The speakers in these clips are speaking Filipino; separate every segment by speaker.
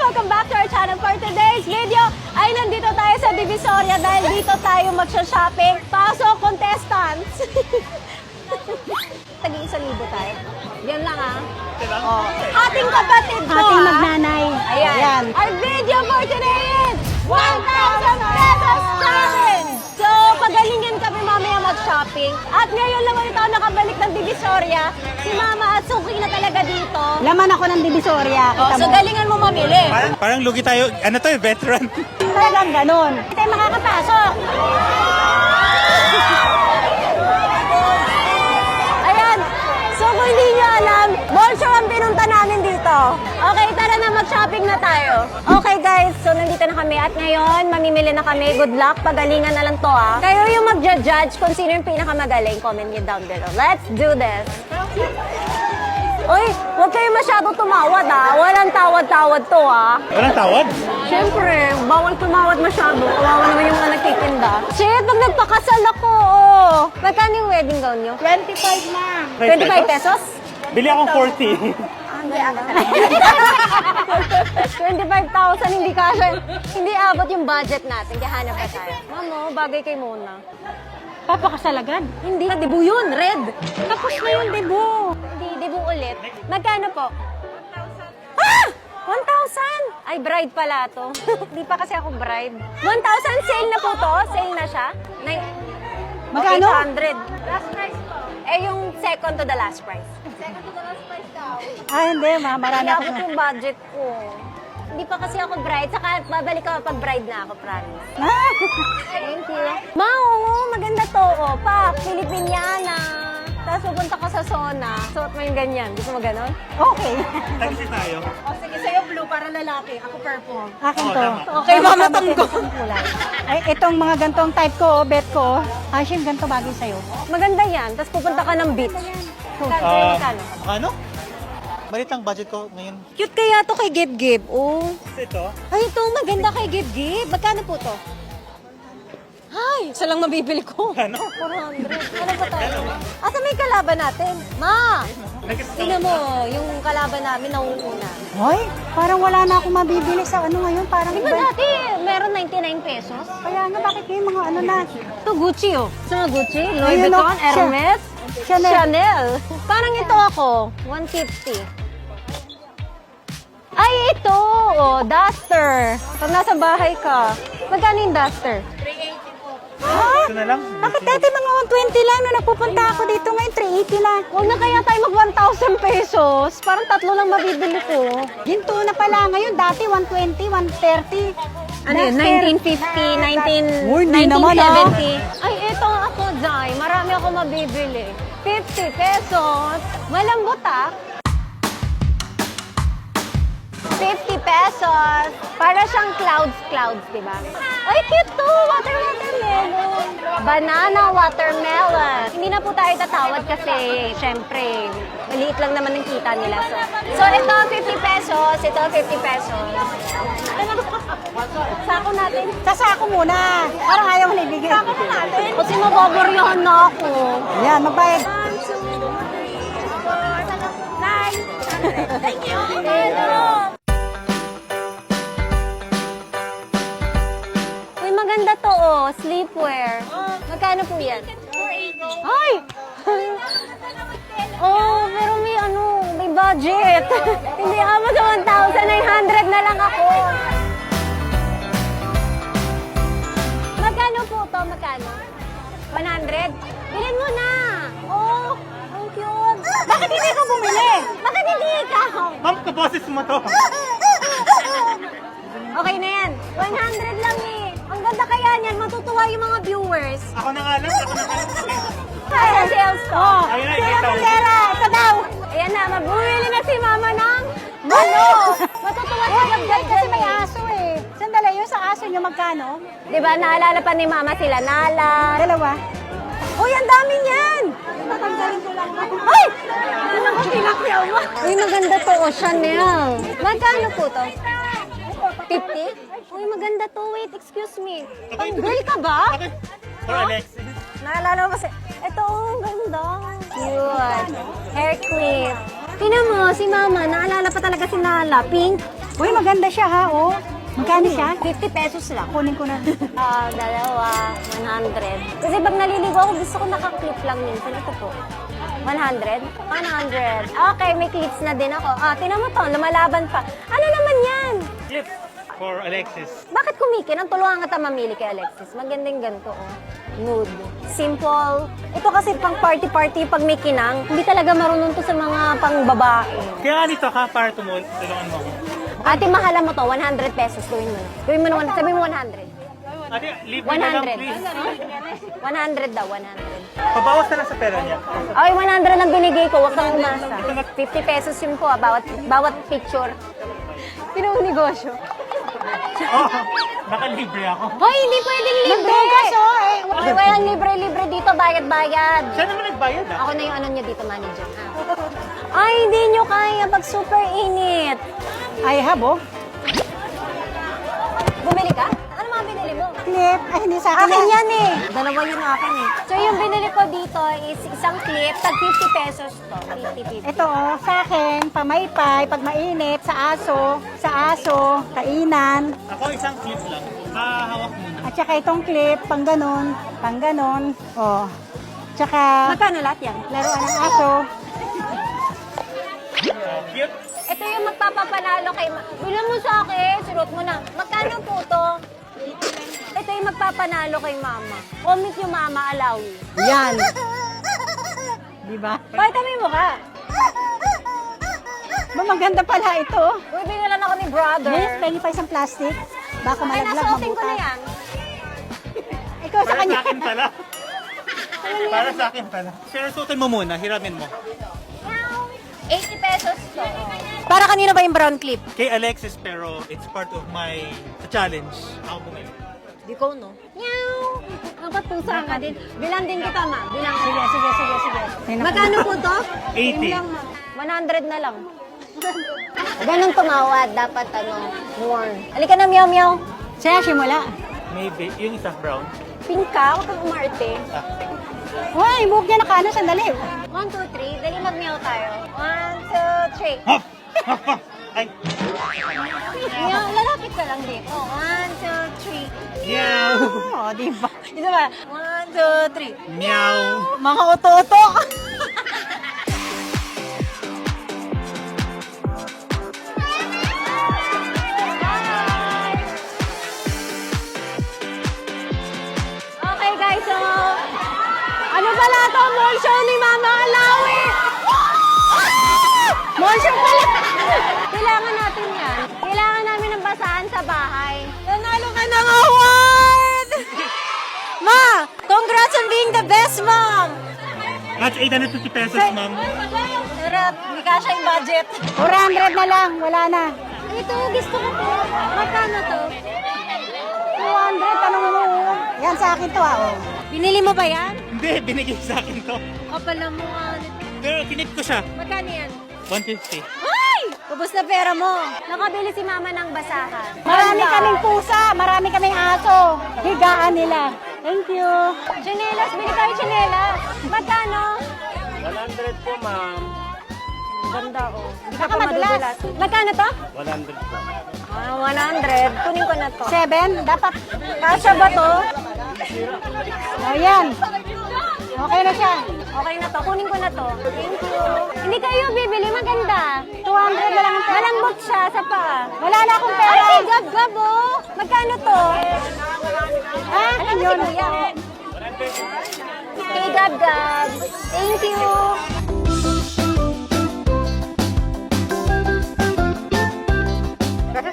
Speaker 1: Welcome back to our channel. For today's video ay nandito tayo sa Divisoria dahil dito tayo magsha-shopping. Pasok, contestants! Tag-1,000 tayo. Yan lang Oh. Ating kapatid ko
Speaker 2: Ating magnanay.
Speaker 1: Ayan. Our video for today is 1,000 pesos challenge! So, pagalingan kami mamaya mag-shopping. At ngayon lang ulit ako nakabalik ng Divisoria. Si Mama at Suki na talaga dito.
Speaker 2: Laman ako ng Divisoria. Kita
Speaker 1: So,
Speaker 2: mo.
Speaker 1: galingan mo mamili.
Speaker 3: Parang lugi tayo, ano to, veteran.
Speaker 2: Talagang ganun. Hindi tayo makakapasok.
Speaker 1: Ayan. So, kung hindi nyo alam, ball show ang pinunta namin dito. Okay, tara na, mag-shopping na tayo. Okay, guys. So, nandito na kami. At ngayon, mamimili na kami. Good luck. Pagalingan na lang to, Kayo yung mag-judge kung sino yung pinakamagaling. Comment nyo down below. Let's do this. Uy, huwag kayo masyado tumawad, Walang tawad-tawad to,
Speaker 3: Walang tawad?
Speaker 1: Siyempre, bawal tumawad masyado. Kawawa naman yung mga nagtitinda. Shit, pag nagpakasal ako, Magkano yung wedding gown nyo?
Speaker 2: 25 na.
Speaker 1: 25 pesos?
Speaker 3: Bili akong 40.
Speaker 1: 25,000, hindi kasha. Hindi abot yung budget natin. Kaya hanap pa tayo. Mamo, bagay kay Mona.
Speaker 2: Papakasal agad.
Speaker 1: Hindi, debu yun, red.
Speaker 2: Tapos na yung debo.
Speaker 1: Hindi, debu ulit. Magkano po? 1,000. 1,000? Ay, bride pala to. Hindi pa kasi ako bride. 1,000, sale na po to? Sale na siya?
Speaker 2: Magkano?
Speaker 1: 800. Last price po. Eh, yung second to the last price. Second to the last price daw.
Speaker 2: Hindi, marami ako.
Speaker 1: Abot yung budget ko. Hindi pa kasi ako bride. Saka babalik ako pag bride na ako, promise. Thank you. Ma, oo, maganda to. Pa, Filipiniana. Tapos pupunta ka sa sauna. Suot mo yung ganyan. Gusto mo ganon?
Speaker 2: Okay.
Speaker 3: Taxi tayo.
Speaker 1: Sige, sa'yo blue para lalaki. Ako purple.
Speaker 2: Akin to.
Speaker 1: Okay, mama, tanggo.
Speaker 2: Ay, itong mga gantong type ko, bet ko. Hashim, ganito bagay sa'yo.
Speaker 1: Maganda yan. Tapos pupunta ka ng beach. Magkano?
Speaker 3: Ano? Malit ang budget ko ngayon.
Speaker 1: Cute kaya to kay Gib-Gib. Oh.
Speaker 3: Ito?
Speaker 1: Ay, ito. Maganda kay Gib-Gib. Magkano po to? Ay, isa lang mabibili ko.
Speaker 3: Ano?
Speaker 1: 400. Ano ba tayo? Asa may kalaban natin? Ma! Tingnan mo, yung kalaban namin nauuna.
Speaker 2: Hoy, parang wala na akong mabibili sa ano ngayon. Parang
Speaker 1: Di ba
Speaker 2: iba.
Speaker 1: dati meron 99 pesos?
Speaker 2: Kaya nga, bakit yung mga ano na?
Speaker 1: Ito Gucci Sa mga Gucci, Louis
Speaker 2: Ayun,
Speaker 1: Vuitton,
Speaker 2: siya.
Speaker 1: Hermes,
Speaker 2: Chanel.
Speaker 1: Chanel. Parang ito ako, 150. Ay, ito! Duster. Pag nasa bahay ka, magkano yung duster?
Speaker 2: Ha?
Speaker 3: Ito na lang.
Speaker 2: Bakit dati mga 120 lang nung napupunta ako dito ngayon, 380 lang.
Speaker 1: Huwag na kaya tayo mag 1,000 pesos. Parang tatlo lang mabibili ko.
Speaker 2: Ginto na pala ngayon, dati 120, 130.
Speaker 1: Ano yun? 1950,
Speaker 2: Uy, hindi naman,
Speaker 1: 1970. Ay, ito ako, Jai. Marami ako mabibili. 50 pesos. Malambot, 50 pesos. Para siyang clouds, di ba? Ay, cute to! Watermelon. Banana watermelon. Hindi na po tayo tatawad kasi, syempre, maliit lang naman ang kita nila. So ito, 50 pesos. Ito, 50 pesos. Sako natin.
Speaker 2: Sasako muna. Parang ayaw mo na ibigay.
Speaker 1: Sako na natin. Kasi mababaryahan na ako.
Speaker 2: Yan, magbayad.
Speaker 1: 1, 2, 3, 4, 5, 9. Thank you. Uy, maganda to, sleepwear. Magkano po yan? 480. Ay! Oh, pero may budget. Hindi ako sa 1,900 na lang ako. Magkano po to? Magkano? 100? Bilhin mo na. Oh, ang cute.
Speaker 2: Bakit hindi ka bumili?
Speaker 1: Bakit hindi ikaw?
Speaker 3: Ma'am, kaboses mo to.
Speaker 1: Okay na yan. 100 lang Ang ganda kaya niyan. Matutuwa yung mga viewers.
Speaker 3: Ako na nga lang, ako na nga lang.
Speaker 1: Kaya sales to.
Speaker 3: Ayun na,
Speaker 2: Sila
Speaker 3: ikaw.
Speaker 2: Pulera, ito daw.
Speaker 1: Ayan na, mabumili na si mama ng ano? Matutuwa siya gagdag
Speaker 2: Kasi may aso eh. Sandali, yung sa aso nyo magkano?
Speaker 1: Di ba, naalala pa ni mama sila, Nala.
Speaker 2: Dalawa.
Speaker 1: Uy, ang dami niyan!
Speaker 2: Tatanggalin ko lang ako.
Speaker 1: Ay! Ano ko tinakyaw mo? Uy, maganda to, Chanel. Magkano po to? 50? Uy, maganda to. Wait, excuse me. Pang girl ka ba?
Speaker 3: Bakit? For Alexis.
Speaker 1: Naalala mo kasi, ito, ang ganda. Cute. Hair clip. Tingnan mo, si mama, naalala pa talaga si Nala. Pink.
Speaker 2: Uy, maganda siya ha, oh. Magkano siya?
Speaker 1: 50 pesos lang.
Speaker 2: Kunin ko na.
Speaker 1: Dalawa, 100. Kasi pag naliligo ako, gusto ko naka-clip lang minsan. Ito po. 100? 100. Okay, may clips na din ako. Tinan mo to, lumalaban pa. Ano naman yan?
Speaker 3: Clip for Alexis.
Speaker 1: Bakit kumikin? Ang tulungan nga mamili kay Alexis. Magandang ganito, oh. Nude. Simple. Ito kasi pang party-party pag may kinang. Hindi talaga marunong to sa mga pang babae.
Speaker 3: Kaya nga dito ka, para tulungan mo ako.
Speaker 1: Ate, mahala mo to. 100 pesos. Gawin mo na. Gawin mo na. Sabi mo 100.
Speaker 3: Ate, leave me na lang
Speaker 1: 100.
Speaker 3: please.
Speaker 1: 100 daw, 100.
Speaker 3: Pabawas na lang sa pera niya.
Speaker 1: Okay, 100 lang binigay ko. Huwag kang umasa. 50 pesos yun po, bawat picture. Tinong negosyo.
Speaker 3: Oh, nakalibre ako.
Speaker 1: Hoy, hindi pwedeng libre!
Speaker 2: Magdugas, oh, eh.
Speaker 1: Okay, walang libre-libre dito, bayad-bayad.
Speaker 3: Siya naman nagbayad ah.
Speaker 1: Ako na yung ano niya dito, manager. Ay, hindi nyo kaya pag super init.
Speaker 2: I have, oh.
Speaker 1: Bumili ka? Ano mga binili mo?
Speaker 2: Clip. Ay, hindi sa akin.
Speaker 1: Akin yan eh. Dalawa yun akin eh. So yung binili ko dito is isang clip, tag 50 pesos to. 50.
Speaker 2: Ito, oh, sa akin, pamaypay, pag mainit, sa aso, kainan.
Speaker 3: Ako isang clip lang. Hawak muna.
Speaker 2: At saka itong clip, pang ganon, oh. Tsaka,
Speaker 1: Magkano lahat yan?
Speaker 2: laruan ng aso.
Speaker 3: Cute.
Speaker 1: Ito yung magpapapanalo kay Bilang mo sa akin, surot mo na. Magkano po to? Ito yung magpapanalo kay mama. Comment yung mama, alawi.
Speaker 2: Yan. Di ba?
Speaker 1: Pakita mo yung mukha.
Speaker 2: Ba, maganda pala ito.
Speaker 1: Uy, binilan ako ni brother.
Speaker 2: Yes, pengi pa isang plastic. Baka
Speaker 1: Ay,
Speaker 2: malaglag,
Speaker 1: nasuotin ko na
Speaker 2: mabutas.
Speaker 1: yan.
Speaker 2: Ikaw sa
Speaker 3: Para
Speaker 2: kanya.
Speaker 3: sa akin pala. Para sa akin pala. Pero suotin mo muna, hiramin mo.
Speaker 1: 80 pesos to. Para kanino ba yung brown clip?
Speaker 3: Kay Alexis, pero it's part of my challenge. Ako bumili.
Speaker 1: Di ko, no? Meow! Dapat pusa ka din. Bilang din kita, ma. Bilang.
Speaker 2: Sige.
Speaker 1: Magkano po to?
Speaker 3: 80.
Speaker 1: 100 na lang. Ganun tumawad. Dapat, more. Halika na, meow, meow.
Speaker 2: Siya, simula.
Speaker 3: Maybe. Yung isa brown.
Speaker 1: Pink ka? Huwag kang umarte.
Speaker 2: Uy, buhok niya nakaano, sandali.
Speaker 1: 1, 2, 3. Dali mag-meow tayo. 1, 2, 3.
Speaker 3: Hop! Hop! Hop! Ay!
Speaker 1: Meow, lalapit ka lang dito. 1, 2, 3.
Speaker 3: Meow!
Speaker 2: Oh, di ba?
Speaker 1: Isa ba? 1, 2, 3.
Speaker 3: Meow!
Speaker 2: Mga uto-uto.
Speaker 1: Okay guys, so ano pala to? Mall show ni Mama Alawi! Mall show pala! Kailangan natin yan. Kailangan namin ng basahan sa bahay. Nanalo ka ng award! Ma! Congrats on being the best mom!
Speaker 3: At 850 pesos, ma'am.
Speaker 1: Sarap, hindi kasha yung budget.
Speaker 2: 400 na lang, wala na.
Speaker 1: Ito, gusto ko to. Magkano to?
Speaker 2: 200, tanong mo. Yan sa akin to, oh.
Speaker 1: Binili mo ba yan?
Speaker 3: Hindi, binigay sa akin to.
Speaker 1: O pala mo
Speaker 3: Pero kinip ko siya.
Speaker 1: Magkano yan?
Speaker 3: 150.
Speaker 1: Ay! Ubus na pera mo. Nakabili si mama ng basahan.
Speaker 2: Marami kaming pusa, marami kaming aso. Higaan nila. Thank you.
Speaker 1: Chinelas, bili tayo chinelas. Magkano?
Speaker 3: 100 po, ma'am.
Speaker 1: Ganda oh. Hindi ka
Speaker 2: Baka
Speaker 1: pa
Speaker 2: madulas.
Speaker 1: madudulas. Magkano to?
Speaker 3: 100 po.
Speaker 1: 100. Kunin ko na to.
Speaker 2: 7, dapat.
Speaker 1: Kasya ba to?
Speaker 2: Ayan. Okay na siya.
Speaker 1: Okay na to. Kunin ko na to. Thank you. Hindi kayo bibili. Maganda.
Speaker 2: 200 na lang ang pera.
Speaker 1: Malambot siya sa pa.
Speaker 2: Wala na akong pera.
Speaker 1: Ay, gab-gab oh. Magkano to?
Speaker 2: Ah,
Speaker 1: Alam mo
Speaker 2: yun.
Speaker 1: si Kuya. Hey, gab-gab. Thank you.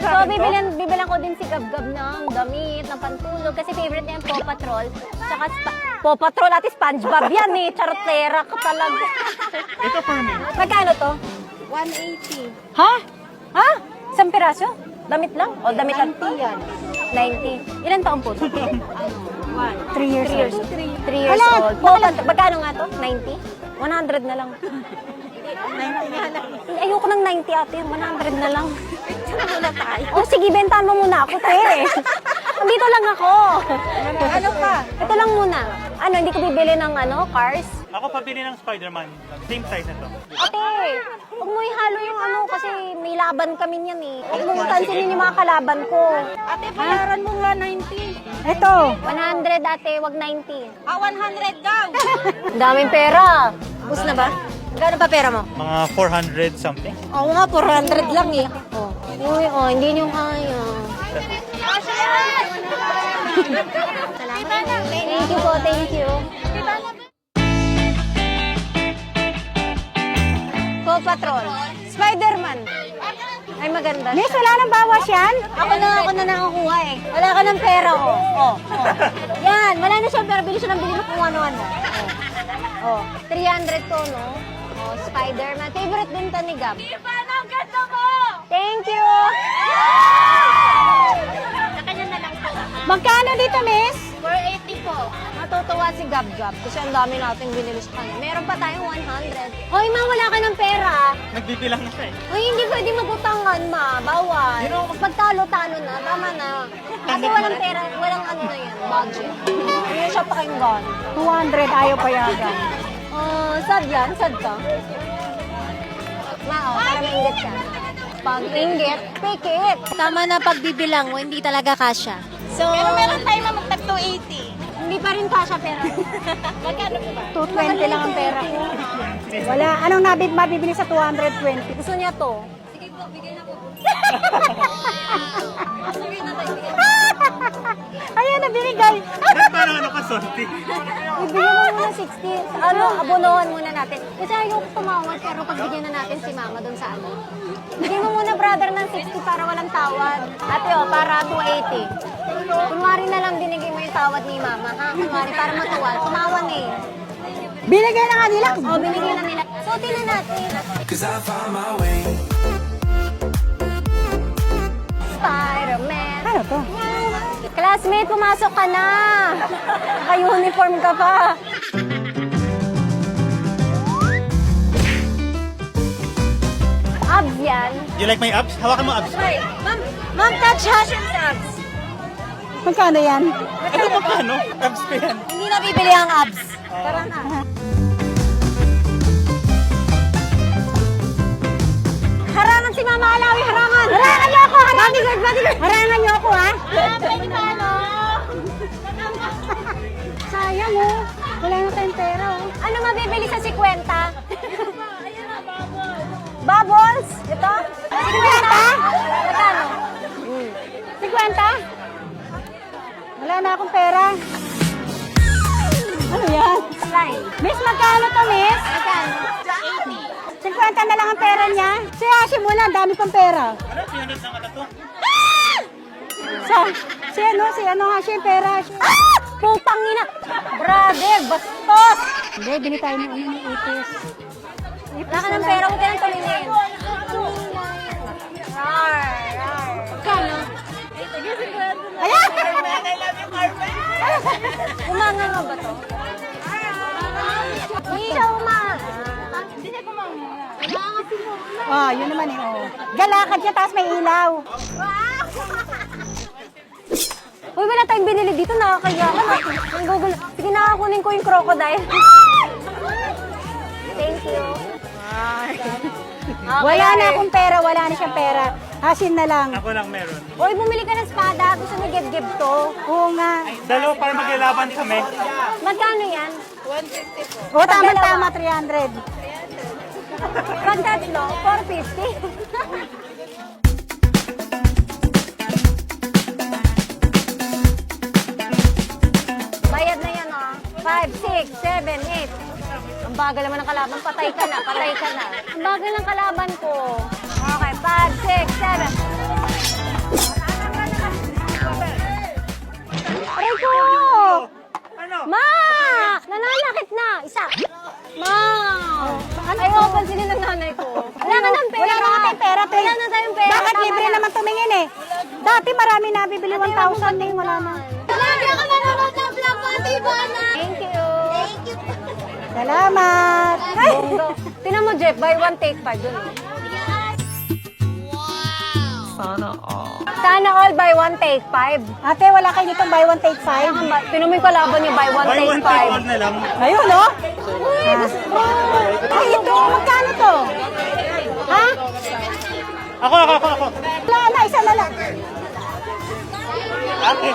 Speaker 1: So, bibilan ko din si Gab-Gab ng damit, ng pantulog, kasi favorite niya yung Paw Patrol. Tsaka Paw Patrol at SpongeBob yan eh. Charotera ka talaga.
Speaker 3: Ito for me.
Speaker 1: Magkano to? 180.
Speaker 2: Ha?
Speaker 1: Ha? Isang piraso? Damit lang? O damit lang? 90 yan. 90. Ilan taon po? 3
Speaker 2: 3 years old.
Speaker 1: 3 years
Speaker 2: Wala.
Speaker 1: old. Paw Patrol. Magkano nga to? 90? 100 na lang. 90 nga lang. Ayoko ng 90 ate. 100 na lang. Muna tayo. Oh, sige, bentahan mo muna ako, te. Dito lang ako.
Speaker 2: Ano pa?
Speaker 1: Ito lang muna. Ano, hindi ko bibili ng cars?
Speaker 3: Ako pabili ng Spider-Man. Same size na to.
Speaker 1: Ate, Huwag mo ihalo yung ano kasi may laban kami niyan eh. Huwag mong kansinin yung mga kalaban ko.
Speaker 2: Ate, bayaran mo nga 90. Ito.
Speaker 1: 100 ate, wag 90.
Speaker 2: 100 daw.
Speaker 1: Ang daming pera. Bus na ba? Gano'n ba pera mo?
Speaker 3: Mga 400 something.
Speaker 1: Oo nga, 400 lang eh. Oh. Uy, oh, hindi nyo kaya. Salamat. Thank you po, thank you. Paw Patrol. Spider-Man. Ay, maganda.
Speaker 2: Miss, wala nang bawas yan?
Speaker 1: Ako na nakakuha eh. Wala ka ng pera, oh. Oh. Yan, wala na siya pera. Bili siya ng bili na kung ano-ano. Oh. 300 to, no? Oh, Spider-Man. Favorite din to ni Gab. Ang ganda mo! Thank you!
Speaker 2: Magkano dito, miss?
Speaker 1: 480 po. Matutuwa si Gab-Gab kasi ang dami natin binili sa kanya. Meron pa tayong 100. Hoy, ma, wala ka ng pera.
Speaker 3: Nagbibilang na siya eh.
Speaker 1: Hoy, hindi pwede magutangan, ma. Bawal. Pagtalo-talo na, tama na. Kasi walang pera, walang ano na yan, budget. Hindi siya pakinggan.
Speaker 2: 200, ayaw payagan.
Speaker 1: Sad yan? Sad ka? Ma, para mainggit ka. Pag inggit, pikit. Tama na pagbibilang mo, hindi talaga kasya. So,
Speaker 2: Pero meron tayo na magtag 280.
Speaker 1: hindi pa rin kasya pera.
Speaker 2: Magkano po ba?
Speaker 1: 220 lang ang pera ko.
Speaker 2: Wala. Anong mabibili sa 220?
Speaker 1: Gusto niya to.
Speaker 2: Ayan, nabinigay.
Speaker 3: Parang ano ka, sorti.
Speaker 1: Ibigyan mo muna 60. Ano, abonohan muna natin. Kasi ayoko tumawad, pero pagbigyan na natin si mama dun sa ano. Bigyan mo muna brother ng 60 para walang tawad. Ate o, para 280. Kunwari na lang binigay mo yung tawad ni mama, ha? Kunwari para matuwa. Tumawan eh.
Speaker 2: Binigay na nga nila.
Speaker 1: O, binigay na nila. Suotin na natin. Spider-Man.
Speaker 2: Ano to?
Speaker 1: Classmate, pumasok ka na. Naka-uniform ka pa. Abs yan.
Speaker 3: You like my abs? Hawakan mo abs.
Speaker 1: Ma'am, touch Hashim's abs.
Speaker 2: Magkano yan?
Speaker 3: Ano pa paano? Abs ko yan.
Speaker 1: Hindi na bibili ang abs. Tara na. Harangan si Mama Alawi, harangan! Harangan niyo ako, harangan! Bodyguard, bodyguard! Harangan niyo ako, ha? Pwede pa, no?
Speaker 2: Sayang oh. Wala na tayong pera oh.
Speaker 1: Ano mabibili sa 50? Bubbles? Ito? 50? Magkano?
Speaker 2: 50? Wala na akong pera. Ano yan?
Speaker 1: Slime.
Speaker 2: Miss, magkano to, miss?
Speaker 1: Magkano?
Speaker 2: 50 na lang ang pera niya. Si Hashim wala, dami pang pera.
Speaker 3: Ano? 300 lang ata to?
Speaker 2: Si ano Hashim, pera.
Speaker 1: Putang ina! Brother, bastos!
Speaker 2: Hindi, bili tayo ng ipis.
Speaker 1: Wala ka ng pera, huwag ka nang tumingin. Rar, rar. Magkano?
Speaker 2: Ayan!
Speaker 1: Umanga nga ba to? Hindi siya umanga.
Speaker 2: Oh, yun naman eh. Oh. Galakad niya, tapos may ilaw.
Speaker 1: Uy, wala tayong binili dito. Nakakaya ka na. Ang Google. Sige, nakakunin ko yung crocodile. Thank you. Okay.
Speaker 2: Wala na akong pera, wala na siyang pera. Hashim na lang.
Speaker 3: Ako lang meron.
Speaker 1: Uy, bumili ka ng espada. Gusto mo give to?
Speaker 2: Oo nga.
Speaker 3: Dalawa para maglalaban kami.
Speaker 1: Magkano yan?
Speaker 2: O, tama-tama, 300.
Speaker 1: Pag tatlo, 450. Bayad na yan, oh. 5, 6, 7, 8. Ang bagal naman ng kalaban. Patay ka na, patay ka na. Ang bagal ng kalaban ko. Okay, 5, 6, 7. Aray ko!
Speaker 3: Ano?
Speaker 1: Ma! Nananakit na! Isa! Ma! Ay, pansinin ng nanay ko. Wala ka ng pera.
Speaker 2: Wala na nga tayong pera, te.
Speaker 1: Wala na tayong pera.
Speaker 2: Bakit
Speaker 1: Tama
Speaker 2: libre
Speaker 1: na.
Speaker 2: naman tumingin eh? Dati marami nabibili 1,000 eh, wala na.
Speaker 1: Lagi ako nanonood ng vlog ko, Ate Ivana. Thank you. Thank you.
Speaker 2: Salamat! Ay!
Speaker 1: Tinan mo, Jeff, buy one, take five. Dun. Sana all buy one, take five.
Speaker 2: Ate, wala kayo nitong buy one, take five?
Speaker 1: Tinan mo yung kalaban niya, buy one,
Speaker 3: Buy
Speaker 1: take
Speaker 3: one, take
Speaker 1: five.
Speaker 3: all na lang.
Speaker 2: Ayun, no?
Speaker 1: Uy, gusto mo.
Speaker 2: Ay, ito, magkano to? Ha?
Speaker 3: Ako.
Speaker 2: Wala na, isa na lang.
Speaker 3: Okay.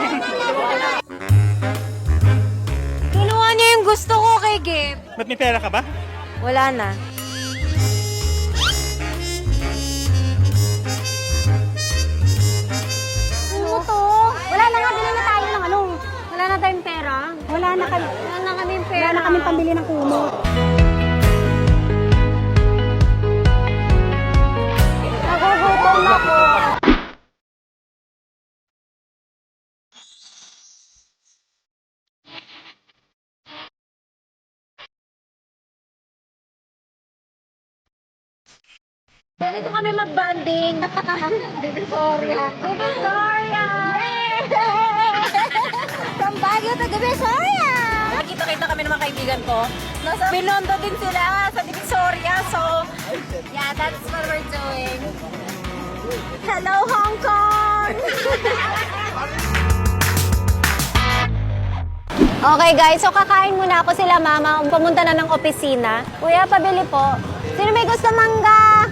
Speaker 1: Kinuha niya yung gusto ko kay Gabe.
Speaker 3: Ba't may pera ka ba?
Speaker 1: Wala na.
Speaker 2: Ano to? Wala na nga, bilhin na tayo ng ano.
Speaker 1: Wala na tayong pera.
Speaker 2: Wala na kami.
Speaker 1: Wala na kaming
Speaker 2: Wala
Speaker 1: pera.
Speaker 2: na kami pambili ng kumot.
Speaker 1: Nagugutom ako. Dito kami mag-banding. Divisoria. Divisoria! From Baguio to Divisoria! Nakita-kita kami ng mga kaibigan ko. Binondo din sila sa Divisoria. So, yeah, that's what we're doing. Hello, Hong Kong! Okay guys, so kakain muna ako sila mama. Pumunta na ng opisina. Kuya, pabili po. Sino may gusto mangga?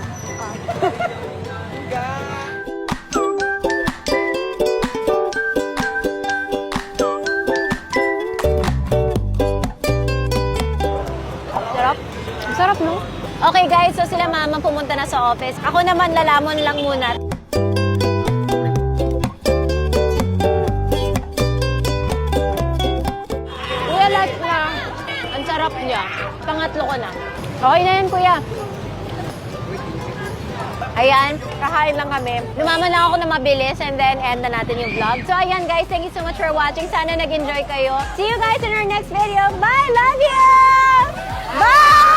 Speaker 1: Sarap. Sarap, no? Okay guys, so sila mama pumunta na sa office. Ako naman lalamon lang muna. Kuya, like na. Ang sarap niya. Pangatlo ko na. Okay na yan, kuya. Ayan, kakain lang kami. Lumaman lang ako na mabilis and then end na natin yung vlog. So ayan guys, thank you so much for watching. Sana nag-enjoy kayo. See you guys in our next video. Bye! Love you! Bye!